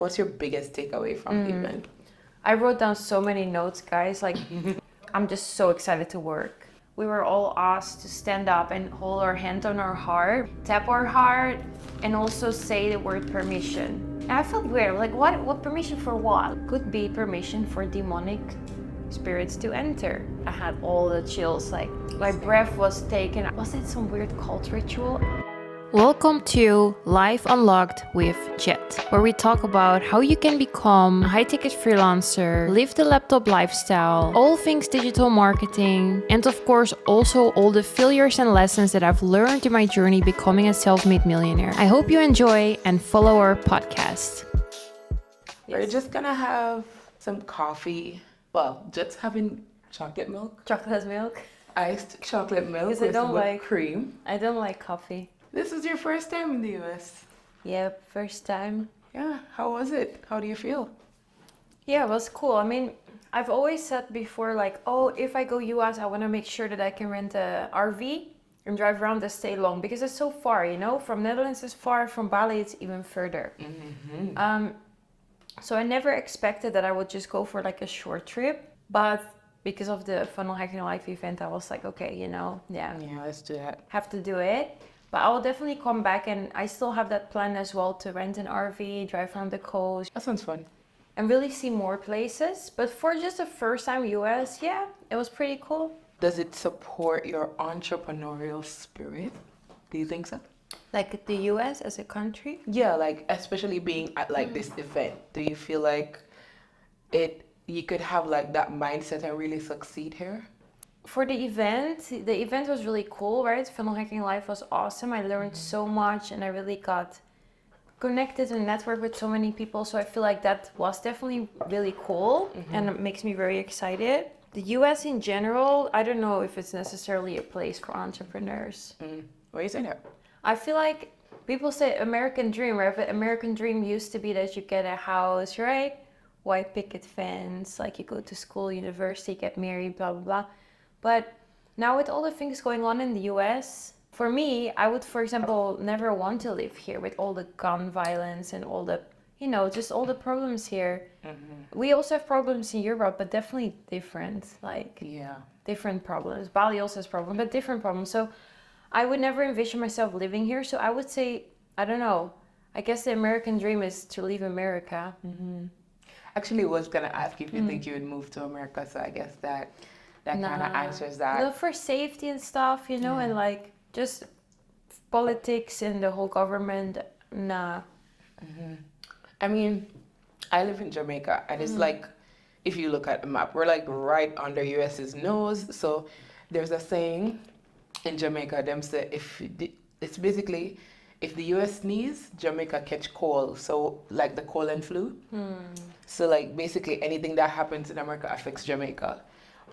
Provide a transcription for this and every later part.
What's your biggest takeaway from the event? I wrote down so many notes, guys. Like, I'm just so excited to work. We were all asked to stand up and hold our hand on our heart, tap our heart, and also say the word permission. And I felt weird. Like, what permission for what? Could be permission for demonic spirits to enter. I had all the chills. Like, my breath was taken. Was it some weird cult ritual? Welcome to Life Unlocked with Jet, where we talk about how you can become a high-ticket freelancer, live the laptop lifestyle, all things digital marketing, and of course also all the failures and lessons that I've learned in my journey becoming a self-made millionaire. I hope you enjoy and follow our podcast. We're just gonna have some coffee. Well, just having chocolate milk. Chocolate milk? Iced chocolate milk Because I with don't whipped like cream. I don't like coffee. This is your first time in the US. Yep, first time. Yeah, how was it? How do you feel? Yeah, it was cool. I mean, I've always said before, like, oh, if I go US, I want to make sure that I can rent a RV and drive around and stay long because it's so far, you know? From Netherlands it's far, from Bali it's even further. So I never expected that I would just go for like a short trip, but because of the Funnel Hacking Life event, I was like, okay, yeah, Yeah, let's do that. have to do it. But I will definitely come back, and I still have that plan as well to rent an RV, drive around the coast. That sounds fun. And really see more places. But for just the first time US, yeah, it was pretty cool. Does it support your entrepreneurial spirit? Do you think so? Like the US as a country? Yeah, like especially being at like this event. Do you feel like you could have like that mindset and really succeed here? For the event was really cool, right? Funnel Hacking Life was awesome. I learned so much and I really got connected and networked with so many people. So I feel like that was definitely really cool and it makes me very excited. The US in general, I don't know if it's necessarily a place for entrepreneurs. What do you say there? I feel like people say American dream, right? But American dream used to be that you get a house, right? White picket fence, like you go to school, university, get married, blah, blah, blah. But now with all the things going on in the US, for me, I would, for example, never want to live here with all the gun violence and all the, just all the problems here. We also have problems in Europe, but definitely different, different problems. Bali also has problems, but different problems. So I would never envision myself living here. So I would say, I don't know, I guess the American dream is to leave America. Actually, I was gonna ask you if you think you would move to America, so I guess that kind of answers that. No, for safety and stuff, and like just politics and the whole government, nah. I mean, I live in Jamaica, and it's like, if you look at the map, we're like right under US's nose. So there's a saying in Jamaica, them say it's basically if the US sneeze, Jamaica catch cold. So like the cold and flu. So like basically anything that happens in America affects Jamaica.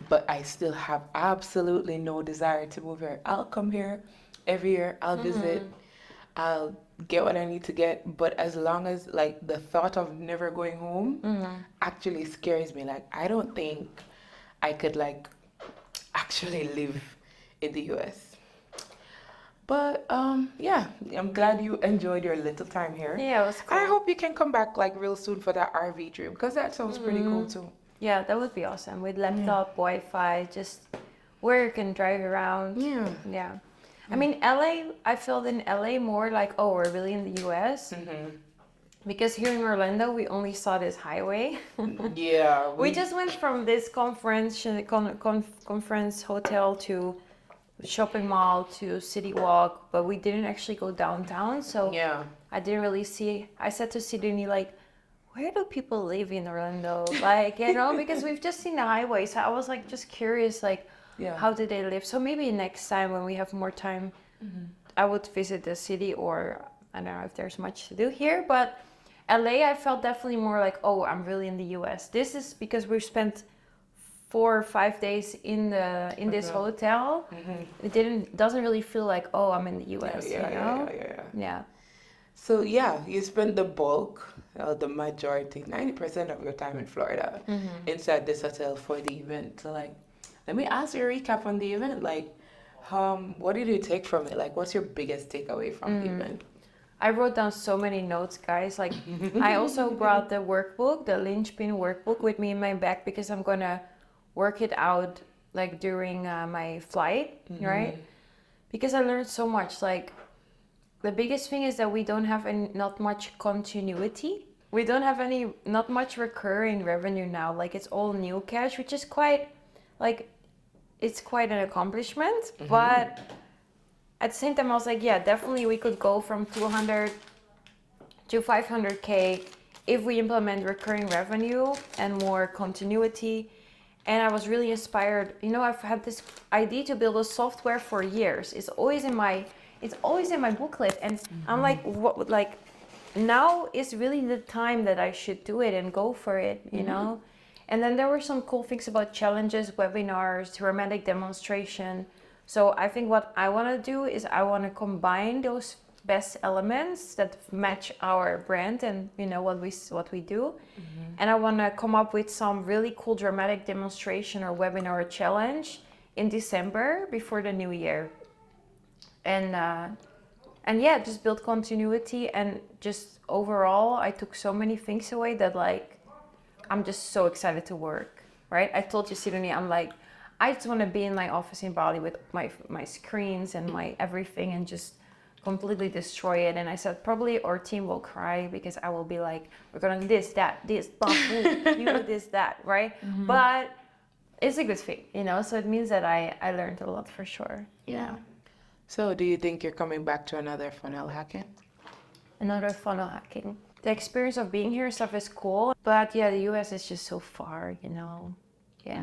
But I still have absolutely no desire to move here. I'll come here every year. I'll visit. I'll get what I need to get. But as long as like the thought of never going home actually scares me. Like I don't think I could like actually live in the US. But yeah, I'm glad you enjoyed your little time here. Yeah, it was cool. I hope you can come back like real soon for that RV dream because that sounds pretty cool too. Yeah, that would be awesome. With laptop, Wi-Fi, just work and drive around. Yeah. I mean, LA, I felt in LA more like, oh, we're really in the US. Because here in Orlando, we only saw this highway. Yeah. We just went from this conference hotel to shopping mall to city walk, but we didn't actually go downtown. So yeah. I didn't really see. I said to Sydney, like, where do people live in Orlando? Like, because we've just seen the highway. So I was like, just curious, like, how do they live? So maybe next time when we have more time, I would visit the city, or I don't know if there's much to do here. But LA, I felt definitely more like, oh, I'm really in the US. This is because we've spent 4 or 5 days in this hotel. It doesn't really feel like, oh, I'm in the US. Yeah. So yeah, you spend the bulk, the majority, 90% of your time in Florida inside this hotel for the event. So like, let me ask you a recap on the event. Like, what did you take from it? Like, what's your biggest takeaway from the event? I wrote down so many notes, guys. Like, I also brought the workbook, the linchpin workbook, with me in my bag because I'm gonna work it out like during my flight, right? Because I learned so much. Like, the biggest thing is that we don't have not much continuity. We don't have not much recurring revenue now. Like, it's all new cash, which is quite, like, it's quite an accomplishment. But at the same time, I was like, yeah, definitely we could go from 200 to 500K if we implement recurring revenue and more continuity. And I was really inspired. You know, I've had this idea to build a software for years. It's always in my booklet. And I'm like, what, like, now is really the time that I should do it and go for it, you know? And then there were some cool things about challenges, webinars, dramatic demonstration. So I think what I want to do is I want to combine those best elements that match our brand and, you know, what we do. And I want to come up with some really cool dramatic demonstration or webinar or challenge in December before the new year. And yeah, just build continuity. And just overall, I took so many things away that, like, I'm just so excited to work, right? I told you, Sidonie, I'm like, I just want to be in my office in Bali with my screens and my everything and just completely destroy it. And I said, probably our team will cry because I will be like, we're going to do this, that, this, you do this, that, right? But it's a good thing, you know? So it means that I learned a lot for sure. Yeah. So do you think you're coming back to another funnel hacking? Another funnel hacking. The experience of being here stuff is cool. But yeah, the US is just so far, you know? Yeah.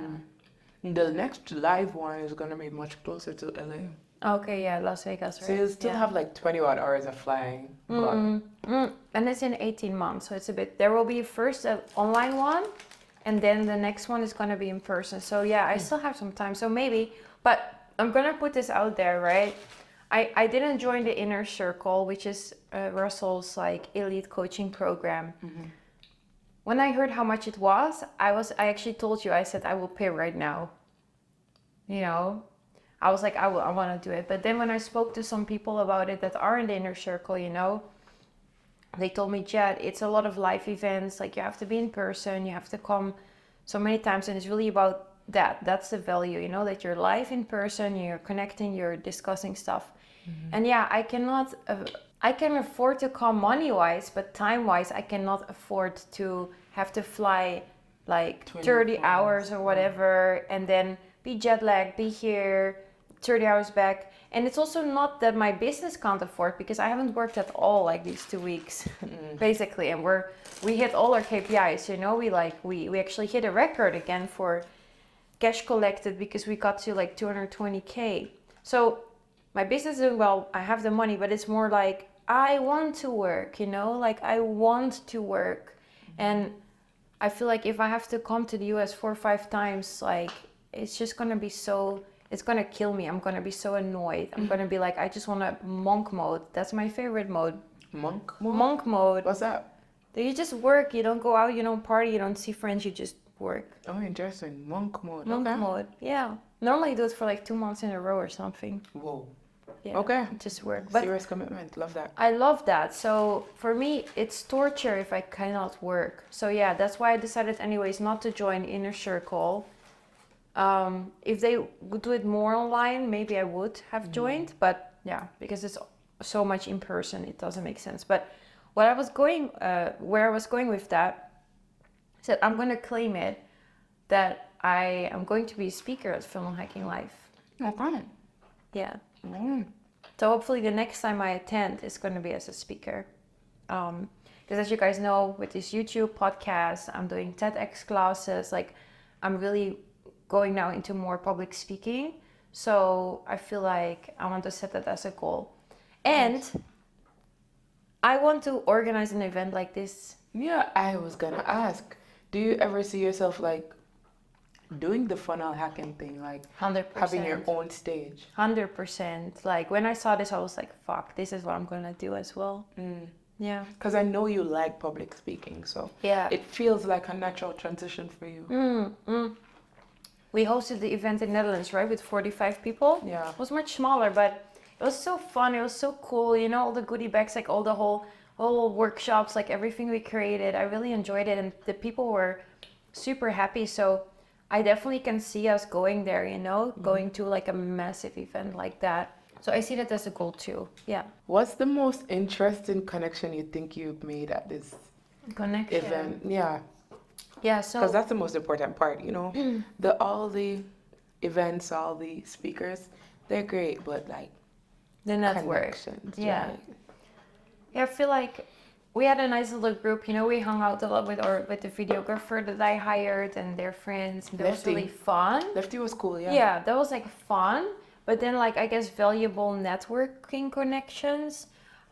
The next live one is going to be much closer to LA. Okay, yeah, Las Vegas, right? So you still have like 20 odd hours of flying. And it's in 18 months, so it's a bit... There will be first an online one, and then the next one is going to be in person. So yeah, I still have some time, so maybe... But I'm going to put this out there, right? I didn't join the Inner Circle, which is Russell's like elite coaching program. When I heard how much it was, I actually told you, I said, I will pay right now. You know? I was like, I want to do it. But then when I spoke to some people about it that are in the Inner Circle, you know, they told me, Jed, it's a lot of live events. Like, you have to be in person, you have to come so many times. And it's really about that. That's the value, you know, that you're live in person, you're connecting, you're discussing stuff. And yeah, I can afford to come money-wise, but time-wise, I cannot afford to have to fly like 30 hours or whatever, and then be jet lagged, be here, 30 hours back. And it's also not that my business can't afford, because I haven't worked at all like these 2 weeks, basically. And we hit all our KPIs, you know, we actually hit a record again for cash collected because we got to like 220K. So my business is doing well, I have the money, but it's more like, I want to work, you know, like I want to work. And I feel like if I have to come to the US 4 or 5 times, like, it's just going to be so, it's going to kill me. I'm going to be so annoyed. I'm going to be like, I just want a monk mode. That's my favorite mode. Monk mode? Monk mode. What's that? You just work. You don't go out, you don't party, you don't see friends, you just work. Oh, interesting. Monk mode. Monk mode, yeah. Normally I do it for like 2 months in a row or something. Whoa. Yeah, okay. Just work. But serious commitment. Love that. I love that. So for me, it's torture if I cannot work. So yeah, that's why I decided anyways not to join Inner Circle. If they would do it more online, maybe I would have joined. But yeah, because it's so much in person, it doesn't make sense. But where I was going with that, I said I'm going to claim it that I am going to be a speaker at Funnel Hacking Live. Okay. Yeah. So hopefully the next time I attend is going to be as a speaker. Because as you guys know, with this YouTube podcast, I'm doing TEDx classes. Like, I'm really going now into more public speaking. So I feel like I want to set that as a goal. And I want to organize an event like this. Yeah, I was going to ask, do you ever see yourself like doing the funnel hacking thing, like 100%. having your own stage? 100%. Like, when I saw this, I was like, fuck, this is what I'm gonna do as well. Yeah, because I know you like public speaking, so yeah, it feels like a natural transition for you. We hosted the event in Netherlands, right, with 45 people. Yeah, It was much smaller, but It was so fun. It was so cool. You know, all the goodie bags, like all the whole workshops, like everything we created. I really enjoyed it, and the people were super happy. So I definitely can see us going there, you know, going to like a massive event like that. So I see that as a goal too. Yeah. What's the most interesting connection you think you've made at this Connection. event? Yeah, Yeah. So because that's the most important part, you know. All the events, all the speakers, they're great, but like the network. connections. Yeah. Right? Yeah, I feel like we had a nice little group. You know, we hung out a lot with the videographer that I hired and their friends. And that was Lefty. really fun. Lefty was cool, yeah. Yeah, that was like fun. But then, like, I guess valuable networking connections.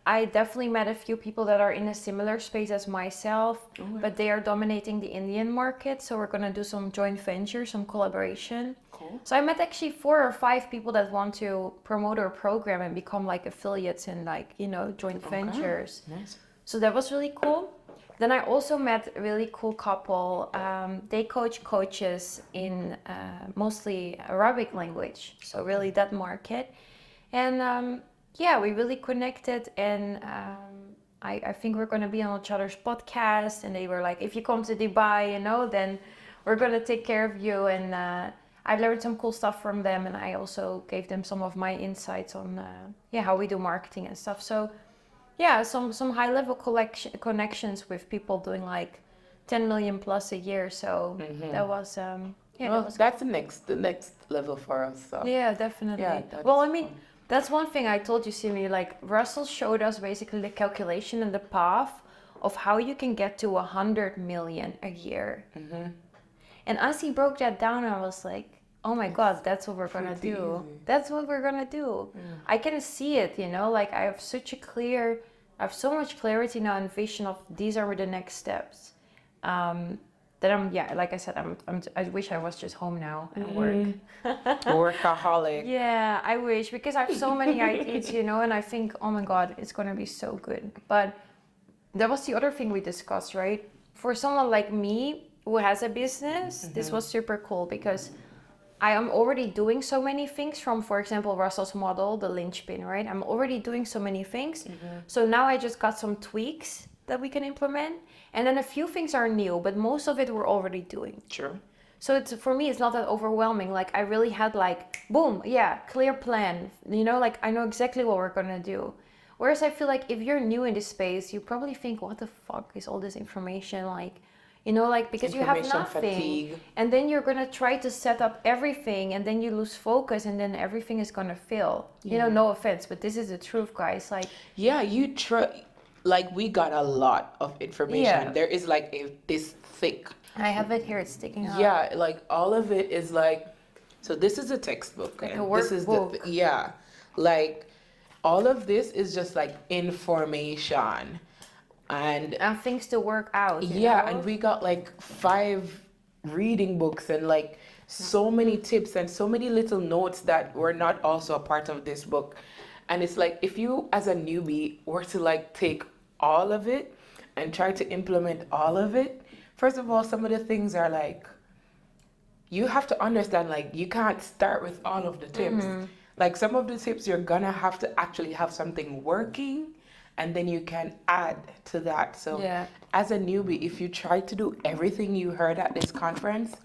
I definitely met a few people that are in a similar space as myself, but they are dominating the Indian market. So we're gonna do some joint venture, some collaboration. Cool. So I met actually 4 or 5 people that want to promote our program and become like affiliates and like, you know, joint ventures. Nice. So that was really cool. Then I also met a really cool couple. They coaches in mostly Arabic language, so really that market. And yeah, we really connected, and I think we're going to be on each other's podcast. And they were like, if you come to Dubai, you know, then we're going to take care of you. And I learned some cool stuff from them, and I also gave them some of my insights on how we do marketing and stuff. So yeah, some high level connections with people doing like 10 million plus a year. So that was That's the next level for us. So. yeah, definitely. Yeah, Well, I mean, that's one thing I told you, Simi. Like Russell showed us basically the calculation and the path of how you can get to 100 million a year. And as he broke that down, I was like, oh my God, that's what we're gonna do. Easy. That's what we're gonna do. I can see it, you know, like I have so much clarity now and vision of these are the next steps. That like I said, I wish I was just home now and work. Workaholic. Yeah, I wish, because I have so many ideas, you know, and I think, oh my God, it's gonna be so good. But that was the other thing we discussed, right? For someone like me who has a business, this was super cool because I am already doing so many things from, for example, Russell's model, the linchpin, right? I'm already doing so many things. So now I just got some tweaks that we can implement. And then a few things are new, but most of it we're already doing. True. So for me, it's not that overwhelming. Like I really had like, boom, yeah, clear plan. You know, like I know exactly what we're gonna do. Whereas I feel like if you're new in this space, you probably think, what the fuck is all this information? Like, you know, like because you have nothing, fatigue. and then you're gonna try to set up everything, and then you lose focus, and then everything is gonna fail. You know, no offense, but this is the truth, guys. Like, yeah, like we got a lot of information. Yeah. There is like this thick. I have it here; it's sticking out. Yeah, like all of it is like. So this is a textbook. Like and a this is workbook. Like all of this is just like information. And things to work out. You yeah, know? and we got like 5 reading books and like so many tips and so many little notes that were not also a part of this book. And it's like if you as a newbie were to like take all of it and try to implement all of it, first of all, some of the things are like you have to understand, like you can't start with all of the tips. Like some of the tips you're gonna have to actually have something working, and then you can add to that. So as a newbie, if you try to do everything you heard at this conference,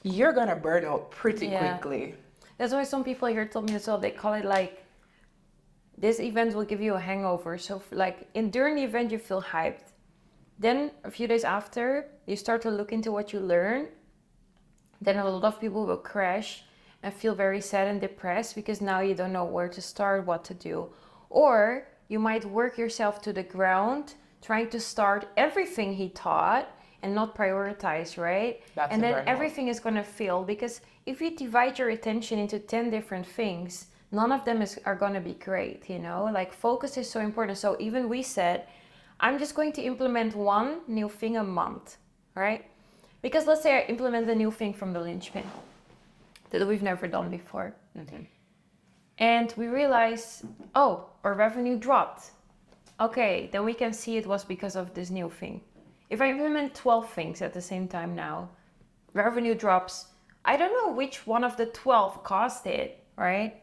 you're gonna burn out pretty quickly. That's why some people here told me as well, they call it like, this event will give you a hangover. So like during the event, you feel hyped. Then a few days after, you start to look into what you learn. Then a lot of people will crash and feel very sad and depressed because now you don't know where to start, what to do. Or you might work yourself to the ground trying to start everything he taught and not prioritize, right? And then everything is going to fail, because if you divide your attention into 10 different things, none of them are going to be great, you know? Like focus is so important. So even we said, I'm just going to implement one new thing a month, right? Because let's say I implement a new thing from the linchpin that we've never done before. And we realize, oh, our revenue dropped. Okay, then we can see it was because of this new thing. If I implement 12 things at the same time now, revenue drops. I don't know which one of the 12 caused it, right?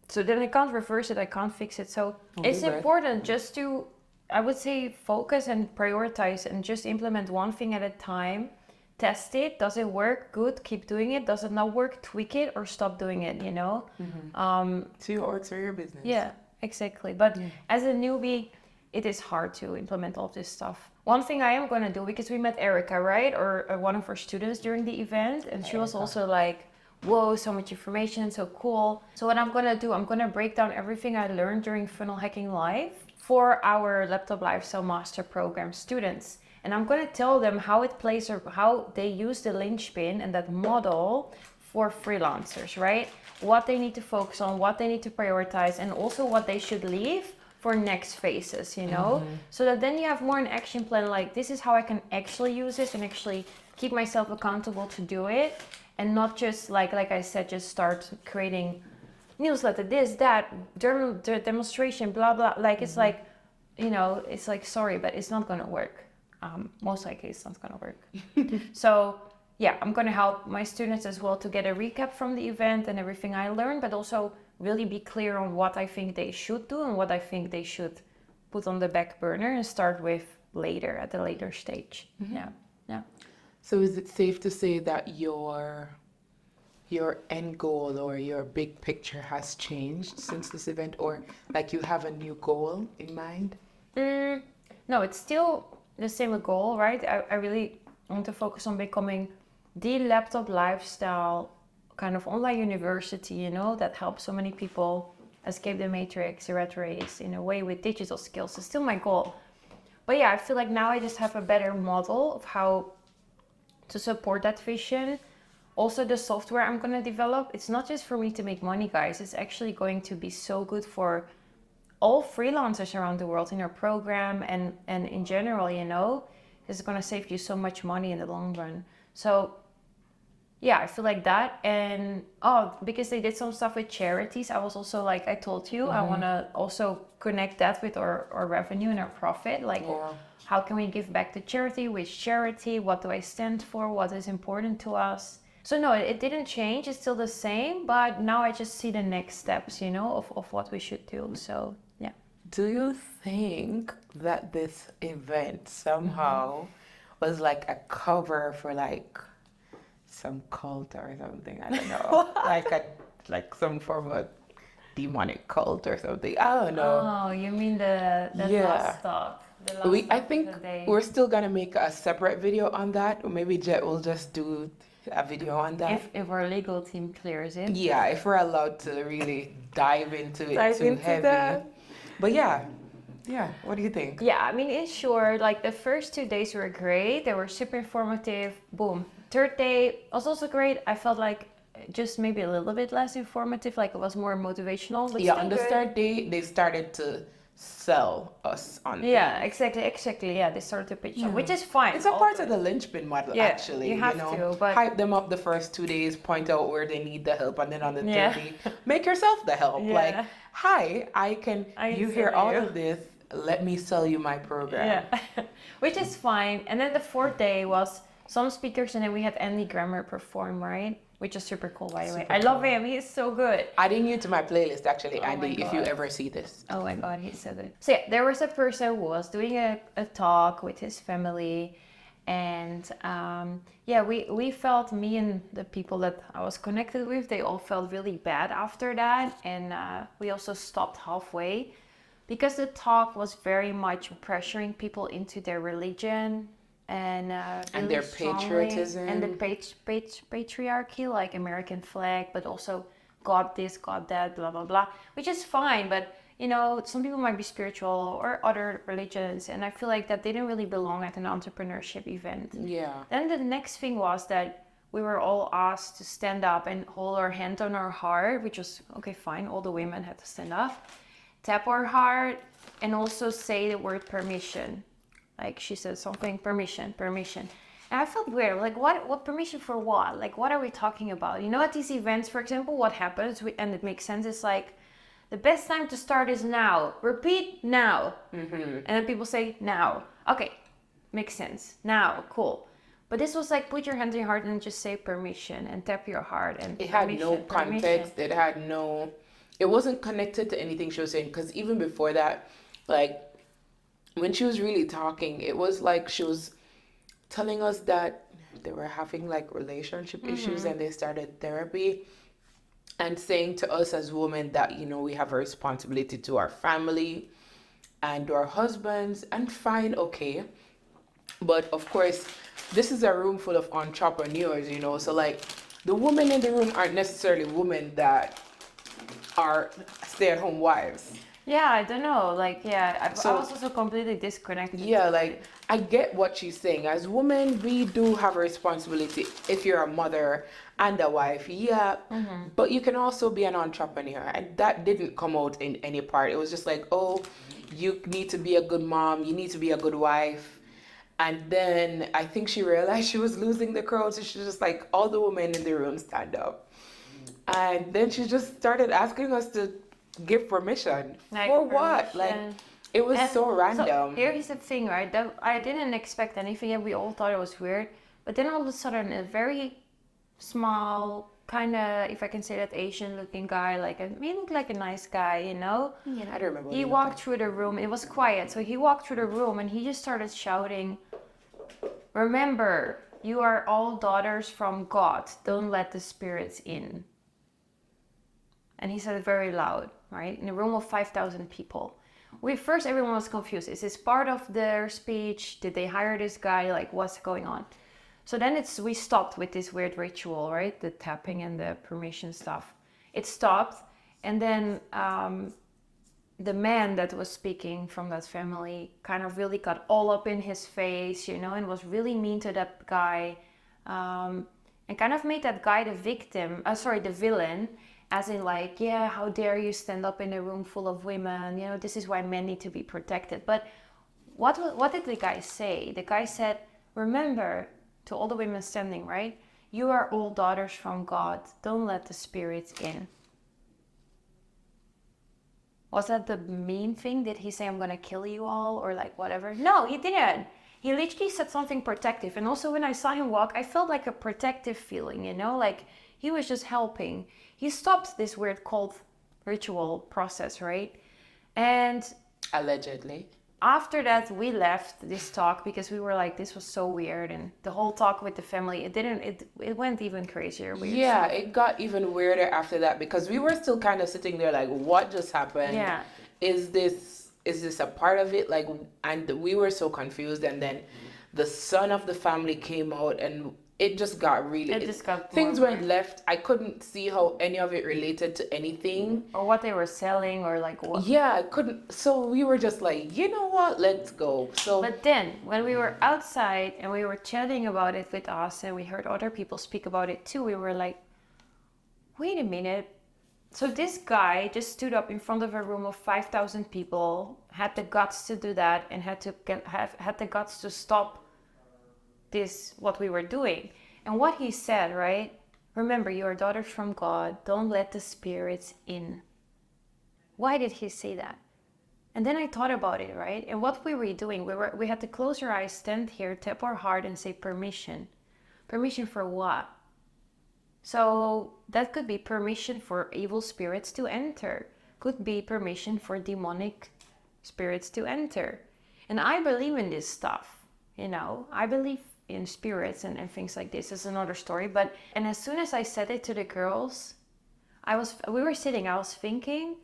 So then I can't reverse it, I can't fix it. So Okay, it's right. important just to, I would say, focus and prioritize and just implement one thing at a time. Test it. Does it work? Good. Keep doing it. Does it not work? Tweak it or stop doing it, you know? See what works for your business. Yeah, exactly. But as a newbie, it is hard to implement all of this stuff. One thing I am going to do, because we met Erica, right? Or one of our students during the event. And she was also like, whoa, so much information, so cool. So what I'm going to do, I'm going to break down everything I learned during Funnel Hacking Live for our Laptop Lifestyle Master Program students. And I'm going to tell them how it plays or how they use the linchpin and that model for freelancers, right? What they need to focus on, what they need to prioritize, and also what they should leave for next phases, you know? So that then you have more an action plan, like this is how I can actually use this and actually keep myself accountable to do it. And not just like I said, just start creating newsletter, this, that, demonstration, blah, blah. Like it's like, you know, it's like, sorry, but it's not going to work. Most likely it's not going to work. So yeah, I'm going to help my students as well to get a recap from the event and everything I learned, but also really be clear on what I think they should do and what I think they should put on the back burner and start with later at a later stage. Yeah. So is it safe to say that your end goal or your big picture has changed since this event, or like you have a new goal in mind? No, it's still the same goal, right? I really want to focus on becoming the laptop lifestyle kind of online university, you know, that helps so many people escape the matrix, the rat race in a way with digital skills. It's still my goal. But yeah, I feel like now I just have a better model of how to support that vision. Also, the software I'm going to develop, it's not just for me to make money, guys. It's actually going to be so good for all freelancers around the world in our program and in general, you know. It's going to save you so much money in the long run. So yeah, I feel like that. And because they did some stuff with charities, I was also like, I told you, I want to also connect that with our revenue and our profit. Like, how can we give back to charity? Which charity? What do I stand for? What is important to us? So no, it didn't change. It's still the same, but now I just see the next steps, you know, of what we should do. So yeah. Do you think that this event somehow was like a cover for like some cult or something? I don't know. like some form of demonic cult or something. I don't know. Oh, you mean the last talk? I think we're still gonna make a separate video on that, or maybe Jet will just do a video on that. If our legal team clears it. Yeah, if we're allowed to really dive into it too heavy. That. But yeah, what do you think? Yeah, I mean, in short, like the first 2 days were great. They were super informative. Boom. Third day was also great. I felt like just maybe a little bit less informative, like it was more motivational. But on the third day, they started to sell us on things. Exactly. Yeah, they started to pitch, which is fine. It's a part of the linchpin model, actually. You have to, but hype them up the first 2 days, point out where they need the help, and then on the third day, make yourself the help. Like, hi, you hear all of this. Let me sell you my program. Yeah, which is fine. And then the fourth day was some speakers, and then we had Andy Grammer perform, right? Which is super cool, by the way. I love him. He's so good. Adding you to my playlist, actually, Andy, if you ever see this. Oh my God, he's so good. So yeah, there was a person who was doing a talk with his family. And we felt, me and the people that I was connected with, they all felt really bad after that. And we also stopped halfway because the talk was very much pressuring people into their religion. And their patriotism and the patriarchy, like American flag, but also God this, God that, blah blah blah, which is fine. But you know, some people might be spiritual or other religions, and I feel like that didn't really belong at an entrepreneurship event. Yeah. Then the next thing was that we were all asked to stand up and hold our hand on our heart, which was okay, fine. All the women had to stand up, tap our heart, and also say the word permission. Like she said something, permission. And I felt weird, like what permission for what? Like what are we talking about? You know, at these events, for example, what happens, and it makes sense, it's like, the best time to start is now. Repeat, now. And then people say, now. Okay, makes sense. Now, cool. But this was like, put your hand on your heart and just say permission and tap your heart. And it had no context. It had no it wasn't connected to anything she was saying, because even before that, like when she was really talking, it was like she was telling us that they were having like relationship issues and they started therapy, and saying to us as women that, you know, we have a responsibility to our family and to our husbands, and fine, okay. But of course, this is a room full of entrepreneurs, you know, so like the women in the room aren't necessarily women that are stay-at-home wives. Yeah, I don't know. Like, yeah, I So- was also completely disconnected. Yeah, like I get what she's saying. As women, we do have a responsibility. If you're a mother and a wife, yeah, but you can also be an entrepreneur, and that didn't come out in any part. It was just like, oh, you need to be a good mom, you need to be a good wife. And then I think she realized she was losing the crowd, so she's just like, all the women in the room stand up. And then she just started asking us to give permission. Like, For what? Like, permission. it was And so random. Here's the thing, right? That I didn't expect anything, and we all thought it was weird. But then all of a sudden, a very small, kind of, if I can say that, Asian-looking guy, like he looked like a nice guy, you know. Yeah, I don't remember. He walked through the room. It was quiet, so he walked through the room and he just started shouting, "Remember, you are all daughters from God. Don't let the spirits in." And he said it very loud, right? In a room of 5,000 people. First, everyone was confused. Is this part of their speech? Did they hire this guy? Like, what's going on? So then we stopped with this weird ritual, right? The tapping and the permission stuff. It stopped. And then the man that was speaking from that family kind of really got all up in his face, you know, and was really mean to that guy. And kind of made that guy the villain. As in, like, yeah, how dare you stand up in a room full of women? You know, this is why men need to be protected. But what did the guy say? The guy said, remember, to all the women standing, right? You are all daughters from God. Don't let the spirits in. Was that the mean thing? Did he say, I'm going to kill you all? Or like whatever? No, he didn't. He literally said something protective. And also when I saw him walk, I felt like a protective feeling, you know? Like he was just helping. He stopped this weird cult ritual process, right? And Allegedly. after that, we left this talk because we were like, this was so weird. And the whole talk with the family, it went even crazier. Weird Yeah, stuff. it got even weirder after that, because we were still kind of sitting there like, what just happened? Yeah. Is this a part of it? Like, and we were so confused. And then the son of the family came out, and it just got really. Things more went left. I couldn't see how any of it related to anything. Or what they were selling, or like what. Yeah, I couldn't. So we were just like, you know what? Let's go. So. But then, when we were outside and we were chatting about it with us, and we heard other people speak about it too, we were like, wait a minute. So this guy just stood up in front of a room of 5,000 people, had the guts to do that, and had the guts to stop what we were doing. And what he said, right? Remember, you are daughters from God. Don't let the spirits in. Why did he say that? And then I thought about it, right? And what we were doing, we had to close our eyes, stand here, tap our heart, and say permission. Permission for what? So that could be permission for evil spirits to enter. Could be permission for demonic spirits to enter. And I believe in this stuff, you know. I believe in spirits and things like this. Is another story. And as soon as I said it to the girls, we were sitting, I was thinking,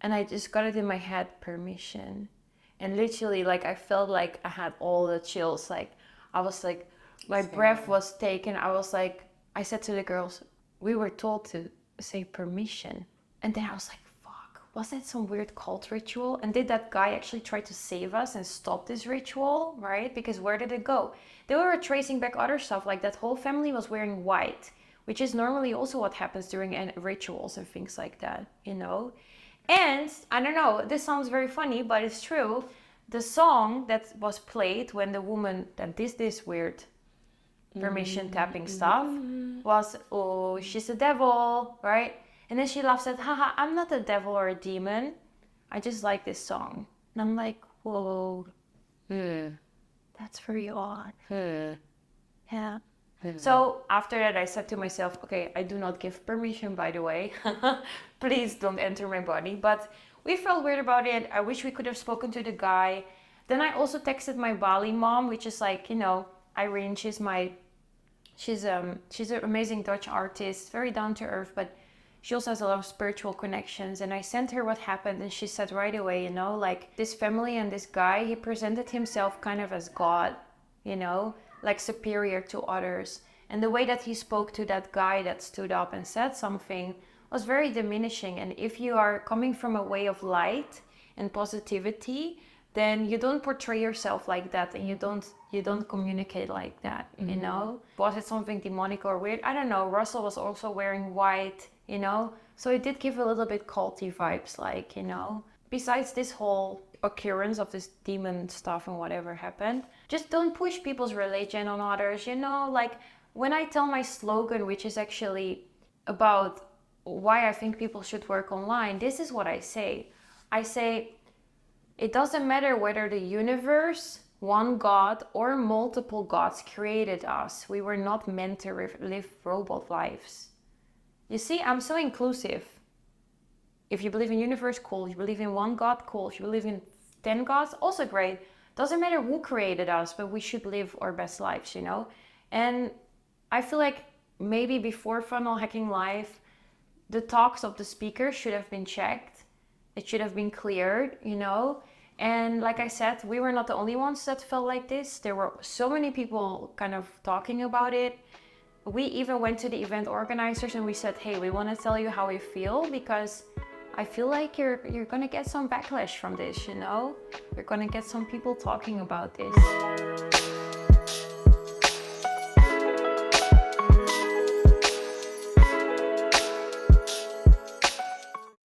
and I just got it in my head, permission. And literally, like, I felt like I had all the chills. Like, I was like, my breath was taken. I said to the girls, we were told to say permission. And then I was like, fuck, was that some weird cult ritual? And did that guy actually try to save us and stop this ritual, right? Because where did it go? They were tracing back other stuff, like that whole family was wearing white, which is normally also what happens during rituals and things like that, you know? And, I don't know, this sounds very funny, but it's true. The song that was played when the woman that did this weird permission tapping stuff was, oh, she's a devil, right? And then she laughs at, haha, I'm not a devil or a demon. I just like this song. And I'm like, whoa, that's very odd. Yeah. So after that, I said to myself, okay, I do not give permission, by the way. Please don't enter my body. But we felt weird about it. I wish we could have spoken to the guy. Then I also texted my Bali mom, which is like, you know, Irene. She's an amazing Dutch artist, very down to earth, but she also has a lot of spiritual connections. And I sent her what happened, and she said right away, you know, like this family and this guy, he presented himself kind of as God, you know, like superior to others. And the way that he spoke to that guy that stood up and said something was very diminishing. And if you are coming from a way of light and positivity, then you don't portray yourself like that, and you don't communicate like that, you know? Was it something demonic or weird? I don't know. Russell was also wearing white, you know? So it did give a little bit culty vibes, like, you know? Besides this whole occurrence of this demon stuff and whatever happened, just don't push people's religion on others, you know? Like, when I tell my slogan, which is actually about why I think people should work online, this is what I say. I say, it doesn't matter whether the universe, one God, or multiple gods created us. We were not meant to live robot lives. You see, I'm so inclusive. If you believe in universe, cool. If you believe in one God, cool. If you believe in 10 gods, also great. Doesn't matter who created us, but we should live our best lives, you know? And I feel like maybe before Funnel Hacking Live, the talks of the speakers should have been checked. It should have been cleared, you know? And like I said, we were not the only ones that felt like this. There were so many people kind of talking about it. We even went to the event organizers and we said, hey, we want to tell you how we feel, because I feel like you're gonna get some backlash from this, you know? You're gonna get some people talking about this.